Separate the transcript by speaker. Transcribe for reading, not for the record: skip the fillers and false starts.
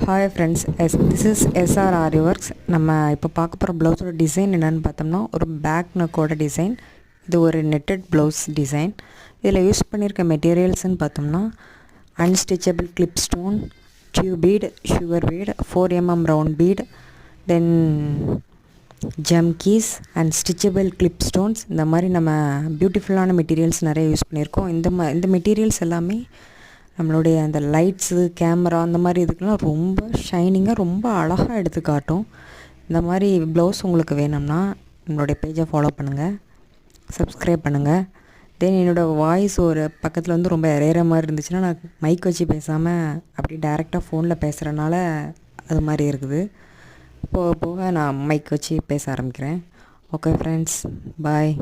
Speaker 1: Hi friends, this is SR Aari works. நம்ம இப்போ பார்க்க போகிற ப்ளவுஸோட டிசைன் என்னென்னு பார்த்தோம்னா, ஒரு பேக் நெக்கோட டிசைன். இது ஒரு நெட்டட் ப்ளவுஸ் டிசைன். இதில் யூஸ் பண்ணியிருக்க மெட்டீரியல்ஸ்ன்னு பார்த்தோம்னா, unstitchable clip stone, tube bead, sugar bead, 4mm round bead, then jamkis and stitchable clip stones. இந்த மாதிரி நம்ம பியூட்டிஃபுல்லான மெட்டீரியல்ஸ் நிறைய யூஸ் பண்ணியிருக்கோம். இந்த மெட்டீரியல்ஸ் எல்லாமே நம்மளுடைய அந்த லைட்ஸு, கேமரா அந்த மாதிரி இதுக்கெலாம் ரொம்ப ஷைனிங்காக, ரொம்ப அழகாக எடுத்து காட்டும். இந்த மாதிரி ப்ளவுஸ் உங்களுக்கு வேணும்னா நம்மளுடைய பேஜை ஃபாலோ பண்ணுங்கள், சப்ஸ்கிரைப் பண்ணுங்கள். தென் என்னோடய வாய்ஸ் ஒரு பக்கத்தில் வந்து ரொம்ப இறையிற மாதிரி இருந்துச்சுன்னா, நான் மைக் வச்சு பேசாமல் அப்படி டைரெக்டாக ஃபோனில் பேசுகிறனால அது மாதிரி இருக்குது. போக போக நான் மைக் வச்சு பேச ஆரம்பிக்கிறேன். ஓகே ஃப்ரெண்ட்ஸ், பாய்.